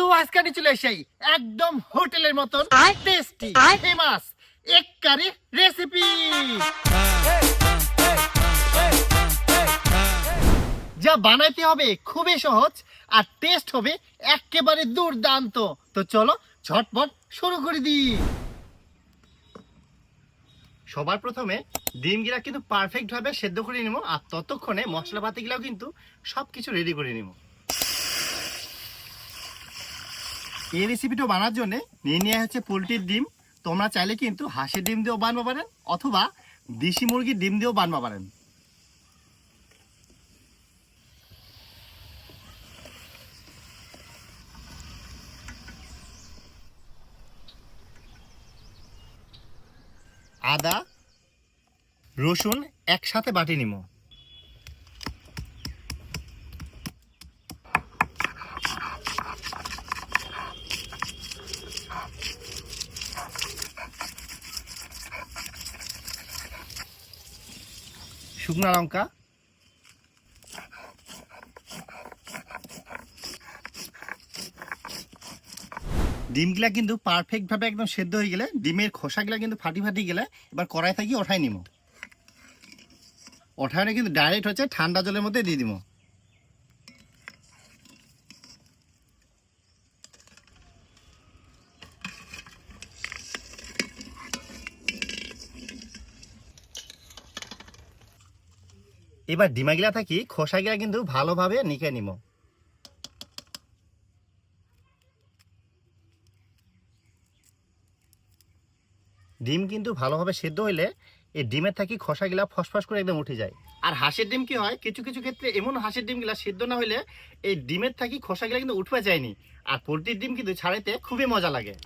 তো আজকে আমি চলে এসেছি একদম হোটেলের মতন টেস্টি ফেমাস এক কারি রেসিপি যা বানাইতে হবে খুবই সহজ আর টেস্ট হবে একেবারে দুর্দান্ত। তো চলো ঝটপট শুরু করে দিই। সবার প্রথমে ডিমগুলা কিন্তু পারফেক্ট ভাবে সেদ্ধ করে নিব, আর ততক্ষণে মশলাপাতিগুলাও কিন্তু সবকিছু রেডি করে নিব। এই রেসিপিটা বানার জন্য নিয়ে হচ্ছে পোলট্রির ডিম। তোমরা চাইলে কিন্তু হাঁসের ডিম দিয়েও বানাতে পারেন অথবা দেশি মুরগির ডিম দিয়েও বানাতে পারেন। আদা রসুন একসাথে বাটি নিব। শুকনো লঙ্কা, ডিমগুলা কিন্তু পারফেক্ট ভাবে একদম সেদ্ধ হয়ে গেলে, ডিমের খোসাগুলা কিন্তু ফাটি ফাটি গেলে এবার কড়াই থেকে ওঠাই নিব। ওঠানো কিন্তু ডাইরেক্ট হচ্ছে ঠান্ডা জলের মধ্যে দিয়ে দিব। এবার ডিমাগুলা থাকি খোসাগুলা কিন্তু ভালোভাবে নিকে নিব। ডিম কিন্তু ভালোভাবে সেদ্ধ হইলে এই ডিমের থাকি খোসাগুলা ফসফস করে একদম উঠে যায়। আর হাঁসের ডিম কি হয়, কিছু কিছু ক্ষেত্রে এমন হাঁসের ডিমগুলা সেদ্ধ না হইলে এই ডিমের থাকি খোসাগুলা কিন্তু উঠবে যায়নি। আর পোলট্রির ডিম কিন্তু ছাড়াইতে খুবই মজা লাগে।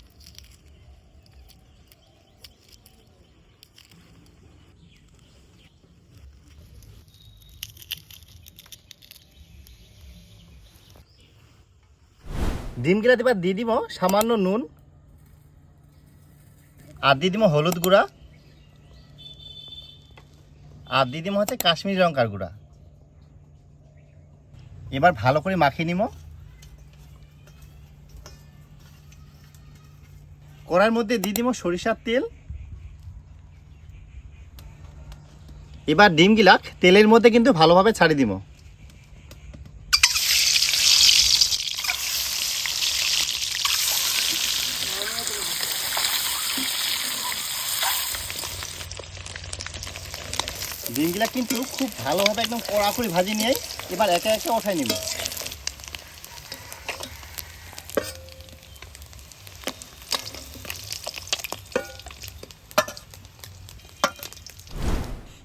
ডিমগুলা এবার দিয়ে দিব সামান্য নুন, আর দিয়ে দিব হলুদ গুঁড়া, আর দিয়ে দিব হচ্ছে কাশ্মীরি লঙ্কার গুঁড়া। এবার ভালো করে মাখিয়ে নিব। কড়াইয়ের মধ্যে দিয়ে দিব সরিষার তেল। এবার ডিমগুলা তেলের মধ্যে কিন্তু ভালোভাবে ছাড়িয়ে দিব। ডিমগুলা কিন্তু খুব ভালোভাবে একদম কড়া করে ভাজি নিয়ে এবার একে একে ওঠাই নিব।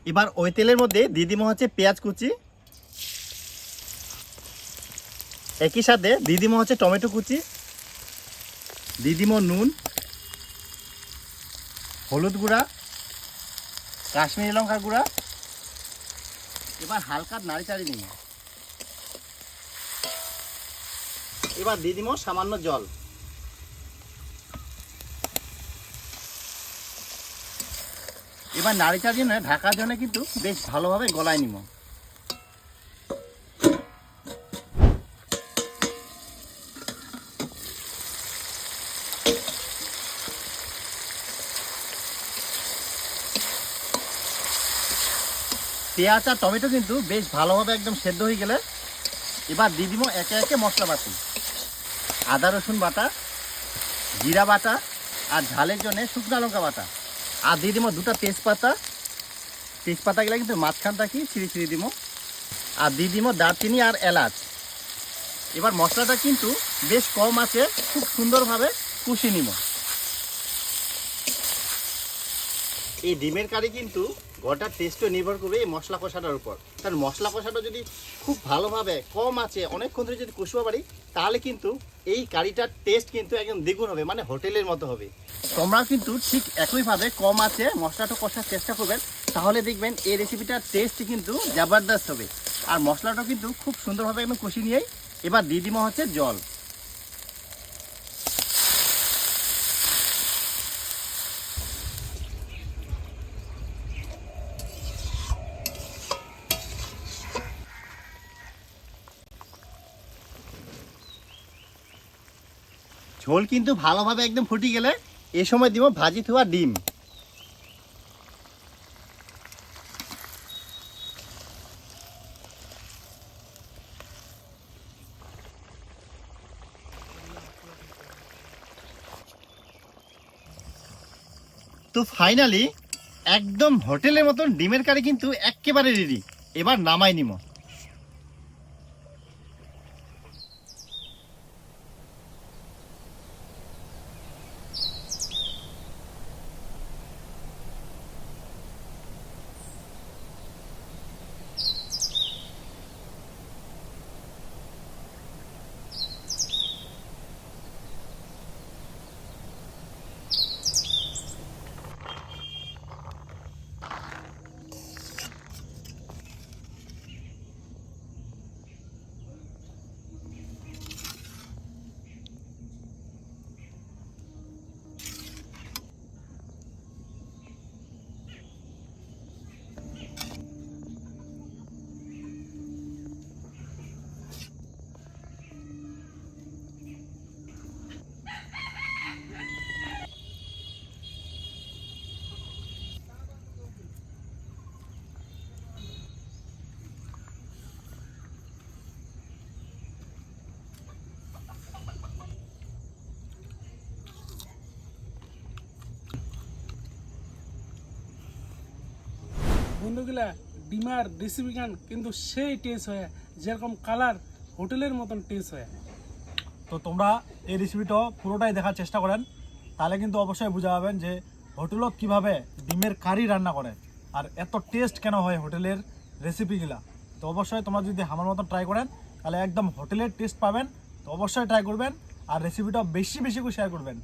এবার ওই তেলের মধ্যে দিয়ে দিব হচ্ছে পেঁয়াজ কুচি, একই সাথে দিয়ে দিব হচ্ছে টমেটো কুচি, দিয়ে দিব নুন, হলুদ গুঁড়া, কাশ্মীরি লঙ্কার গুঁড়া। এবার হালকা নাড়ি চাড়ি নিব। এবার দিয়ে দিব সামান্য জল। এবার নাড়ি চাড়ি নিয়ে ঢাকার জন্য কিন্তু বেশ ভালোভাবে গলায় নিব। পেঁয়াজ আর টমেটো কিন্তু বেশ ভালোভাবে একদম সেদ্ধ হয়ে গেলে এবার দিয়ে দিব একে একে মশলাপাতি। আদা রসুন বাটা, জিরা বাটা, আর ঝালের জন্য শুকনো লঙ্কা বাটা, আর দিয়ে দিব দুটো তেজপাতা। তেজপাতাগুলো কিন্তু মাঝখান থাকি ছিঁড়ে ছিঁড়ে দিব, আর দিয়ে দিব দারচিনি আর এলাচ। এবার মশলাটা কিন্তু বেশ কম আছে খুব সুন্দরভাবে কষিয়ে নিব। এই ডিমের কারি কিন্তু গোটার টেস্টও নির্ভর করবে এই মশলা কষাটার উপর। কারণ মশলা কষাটা যদি খুব ভালোভাবে কম আছে অনেকক্ষণ ধরে যদি কষিয়ে পারি তাহলে কিন্তু এই কারিটার টেস্ট কিন্তু একদম দ্বিগুণ হবে, মানে হোটেলের মতো হবে। তোমরা কিন্তু ঠিক একইভাবে কম আছে মশলাটা কষার চেষ্টা করবেন, তাহলে দেখবেন এই রেসিপিটার টেস্ট কিন্তু জবরদস্ত হবে। আর মশলাটা কিন্তু খুব সুন্দরভাবে একদম কষিয়ে নিয়েই এবার দিয়ে দিব হচ্ছে জল। ঝোল কিন্তু ভালোভাবে একদম ফুটে গেলে এ সময় দিব ভাজি থোয়া ডিম। তো ফাইনালি একদম হোটেলের মতন ডিমের কারি কিন্তু একেবারে রেডি। এবার নামাই নিব। বন্ধুগুলা ডিমার রেসিপি গান কিন্তু সেই টেস্ট হয়, যেরকম কালার হোটেলের মতন টেস্ট হয়। তো তোমরা এই রেসিপিটা পুরোটাই দেখার চেষ্টা করেন, তাহলে কিন্তু অবশ্যই বুঝা পাবেন যে হোটেলত কিভাবে ডিমের কারি রান্না করে আর এত টেস্ট কেন হয় হোটেলের রেসিপিগুলা। তো অবশ্যই তোমরা যদি আমার মতন ট্রাই করেন তাহলে একদম হোটেলের টেস্ট পাবেন। তো অবশ্যই ট্রাই করবেন আর রেসিপিটা বেশি বেশি করে শেয়ার করবেন।